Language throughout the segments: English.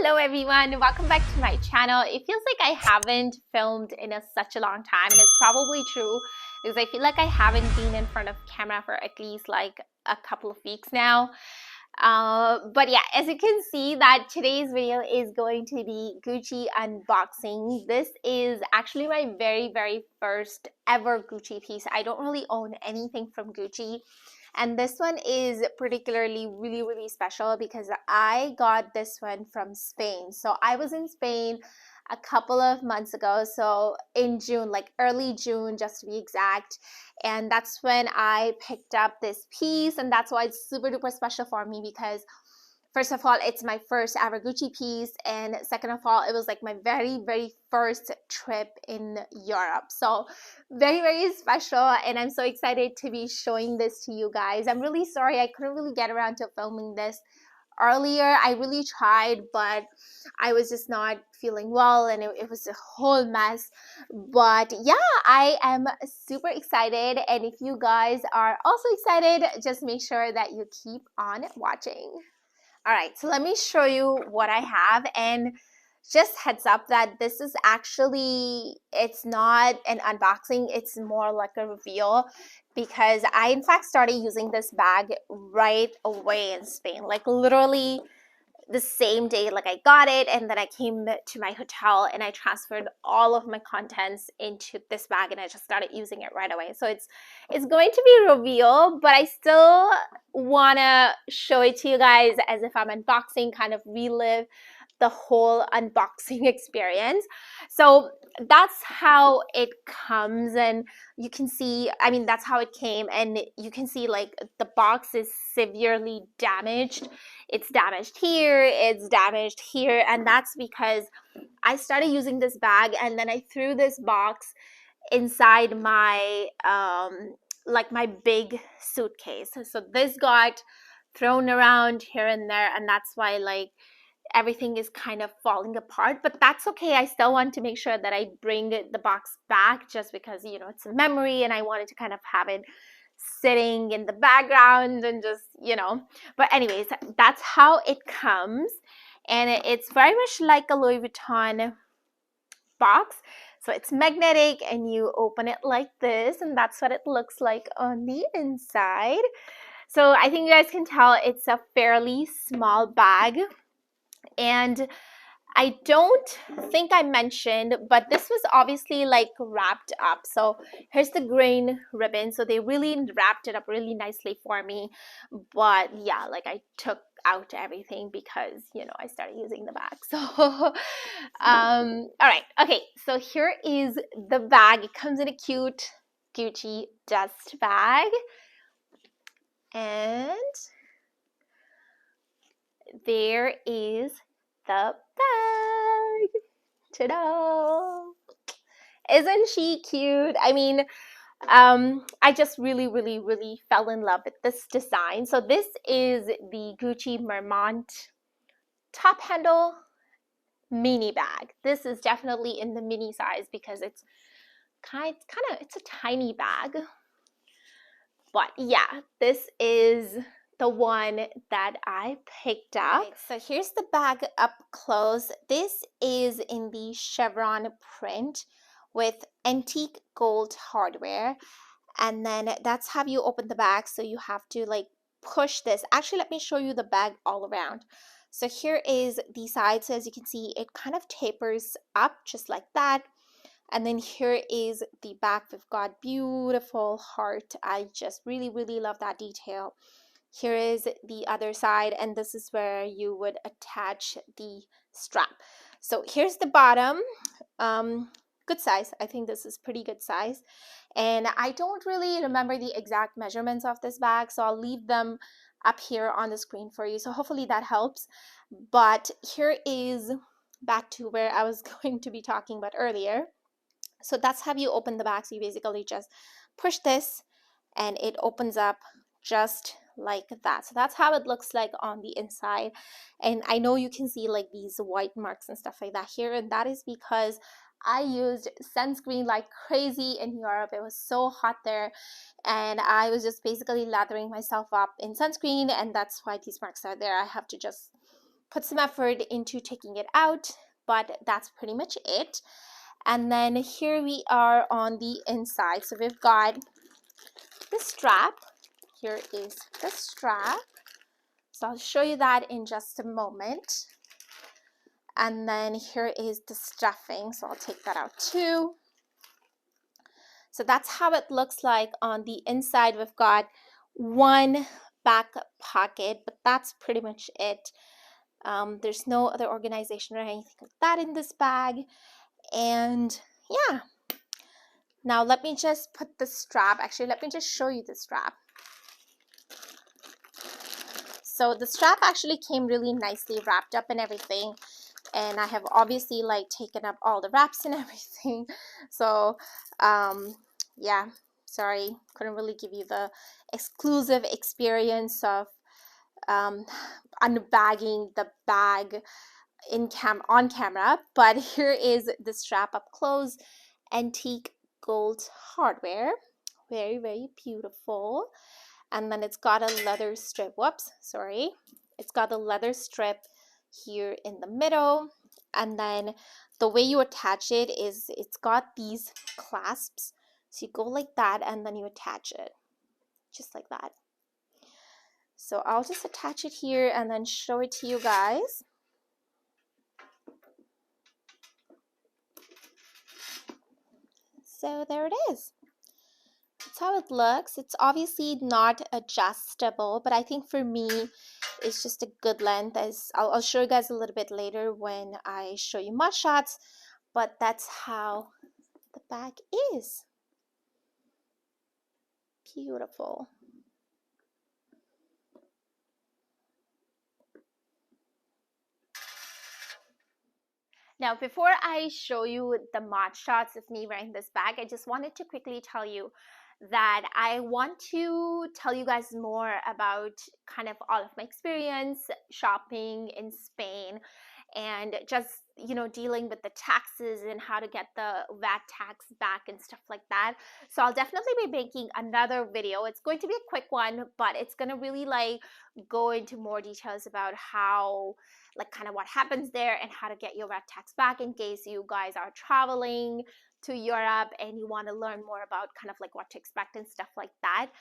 Hello everyone, welcome back to my channel. It feels like I haven't filmed in such a long time, and it's probably true because I feel like I haven't been in front of camera for at least like a couple of weeks now. But yeah, as you can see that today's video is going to be Gucci unboxing. This is actually my very first ever Gucci piece. I don't really own anything from Gucci. And this one is particularly really special because I got this one from Spain. So I was in Spain a couple of months ago, so in June, like early June just to be exact, and that's when I picked up this piece, and that's why it's super duper special for me because first of all, it's my first ever Gucci piece, and second of all, it was like my very first trip in Europe. So very special, and I'm so excited to be showing this to you guys. I'm really sorry I couldn't really get around to filming this earlier. I really tried, but I was just not feeling well, and it was a whole mess. But yeah, I am super excited, and if you guys are also excited, just make sure that you keep on watching. All right, so let me show you what I have, and just heads up that this is actually, it's not an unboxing, it's more like a reveal because I in fact started using this bag right away in Spain, like literally the same day like I got it, and then I came to my hotel and I transferred all of my contents into this bag and I just started using it right away. So it's going to be a reveal, but I still want to show it to you guys as if I'm unboxing, kind of relive the whole unboxing experience. So that's how it comes, and you can see, I mean, that's how it came, and you can see like the box is severely damaged. It's damaged here, it's damaged here, and that's because I started using this bag and then I threw this box inside my like my big suitcase. So this got thrown around here and there, and that's why like everything is kind of falling apart, but that's okay. I still want to make sure that I bring the box back just because, you know, it's a memory and I wanted to kind of have it sitting in the background and just, you know. But anyways, that's how it comes, and it's very much like a Louis Vuitton box. So it's magnetic and you open it like this, and that's what it looks like on the inside. So I think you guys can tell it's a fairly small bag. And I don't think I mentioned, but this was obviously like wrapped up. So here's the green ribbon. So they really wrapped it up really nicely for me. But yeah, like I took out everything because, you know, I started using the bag. So all right, okay, so here is the bag. It comes in a cute Gucci dust bag, and there is the bag. Ta-da! Isn't she cute? I mean, I just really fell in love with this design. So this is the Gucci Marmont top handle mini bag. This is definitely in the mini size because it's a tiny bag. But yeah, this is the one that I picked up. Right, so here's the bag up close. This is in the chevron print with antique gold hardware, and then that's how you open the bag. So you have to like push this. Actually, let me show you the bag all around. So here is the side. So as you can see, it kind of tapers up just like that. And then here is the back. We've got beautiful heart. I just really love that detail. Here is the other side, and this is where you would attach the strap. So here's the bottom. Good size. I think this is pretty good size. And I don't really remember the exact measurements of this bag, so I'll leave them up here on the screen for you. So hopefully that helps. But here is back to where I was going to be talking about earlier. So that's how you open the bag. So you basically just push this and it opens up just like that. So that's how it looks like on the inside. And I know you can see like these white marks and stuff like that here, and that is because I used sunscreen like crazy in Europe. It was so hot there, and I was just basically lathering myself up in sunscreen, and that's why these marks are there. I have to just put some effort into taking it out, but that's pretty much it. And then here we are on the inside. So we've got the strap. Here is the strap. So I'll show you that in just a moment. And then here is the stuffing. So I'll take that out too. So that's how it looks like on the inside. We've got one back pocket, but that's pretty much it. There's no other organization or anything like that in this bag. And yeah, now let me just put the strap, actually let me just show you the strap. So the strap actually came really nicely wrapped up and everything, and I have obviously like taken up all the wraps and everything. So yeah, sorry, couldn't really give you the exclusive experience of unbagging the bag on camera, but here is the strap up close. Antique gold hardware, very, very beautiful. And then it's got a leather strip, it's got a leather strip here in the middle. And then the way you attach it is it's got these clasps, so you go like that and then you attach it just like that. So I'll just attach it here and then show it to you guys. So there it is. That's how it looks. It's obviously not adjustable, but I think for me, it's just a good length. As I'll show you guys a little bit later when I show you more shots, but that's how the bag is. Beautiful. Now, before I show you the mod shots of me wearing this bag, I just wanted to quickly tell you that I want to tell you guys more about kind of all of my experience shopping in Spain and just, you know, dealing with the taxes and how to get the VAT tax back and stuff like that. So I'll definitely be making another video. It's going to be a quick one, but it's going to really like go into more details about how, like, kind of what happens there and how to get your VAT tax back in case you guys are traveling to Europe and you want to learn more about kind of like what to expect and stuff like that.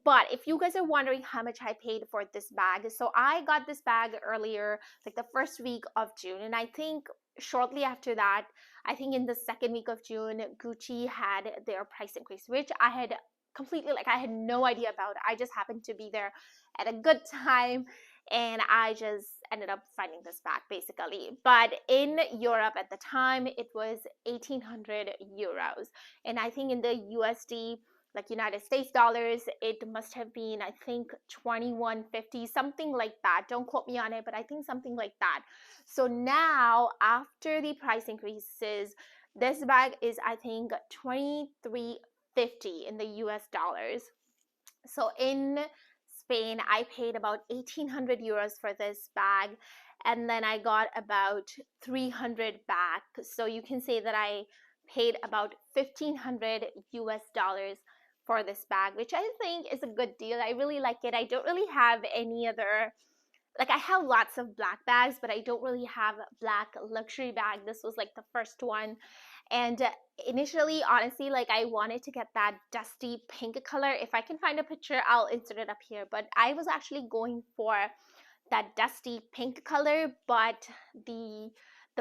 But if you guys are wondering how much I paid for this bag, so I got this bag earlier, like the first week of June, and I think shortly after that, I think in the second week of June, Gucci had their price increase, which I had completely, like, I had no idea about. I just happened to be there at a good time and I just ended up finding this bag basically. But in Europe at the time, it was 1,800 euros, and I think in the USD, like United States dollars, it must have been, I think, 21.50, something like that. Don't quote me on it, but I think something like that. So now, after the price increases, this bag is, I think, 23.50 in the US dollars. So in Spain, I paid about 1,800 euros for this bag, and then I got about 300 back. So you can say that I paid about 1,500 US dollars for this bag, which I think is a good deal. I really like it. I don't really have any other, like, I have lots of black bags, but I don't really have a black luxury bag. This was like the first one. And initially, honestly, like, I wanted to get that dusty pink color. If I can find a picture, I'll insert it up here. But I was actually going for that dusty pink color, but the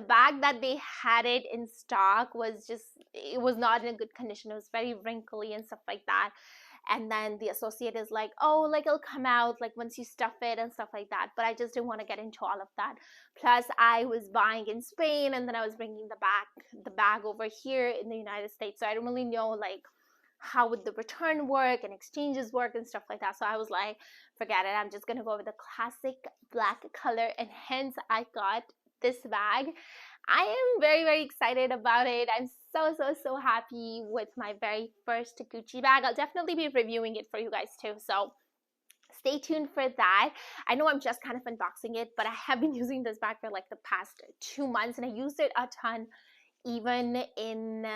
bag that they had it in stock was just, it was not in a good condition. It was very wrinkly and stuff like that. And then the associate is like, oh, like, it'll come out like once you stuff it and stuff like that. But I just didn't want to get into all of that. Plus, I was buying in Spain and then I was bringing the bag over here in the United States. So I don't really know like how would the return work and exchanges work and stuff like that. So I was like, forget it. I'm just gonna go with the classic black color, and hence I got this bag. I am very, very excited about it. I'm so happy with my very first Gucci bag. I'll definitely be reviewing it for you guys too, so stay tuned for that. I know I'm just kind of unboxing it, but I have been using this bag for like the past 2 months, and I used it a ton even in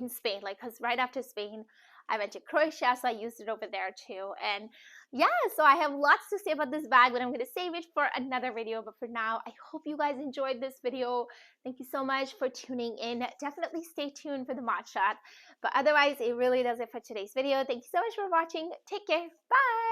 Spain, like, because right after Spain I went to Croatia, so I used it over there too. And yeah, so I have lots to say about this bag, but I'm going to save it for another video. But for now, I hope you guys enjoyed this video. Thank you so much for tuning in. Definitely stay tuned for the mod shot. But otherwise, it really does it for today's video. Thank you so much for watching. Take care. Bye.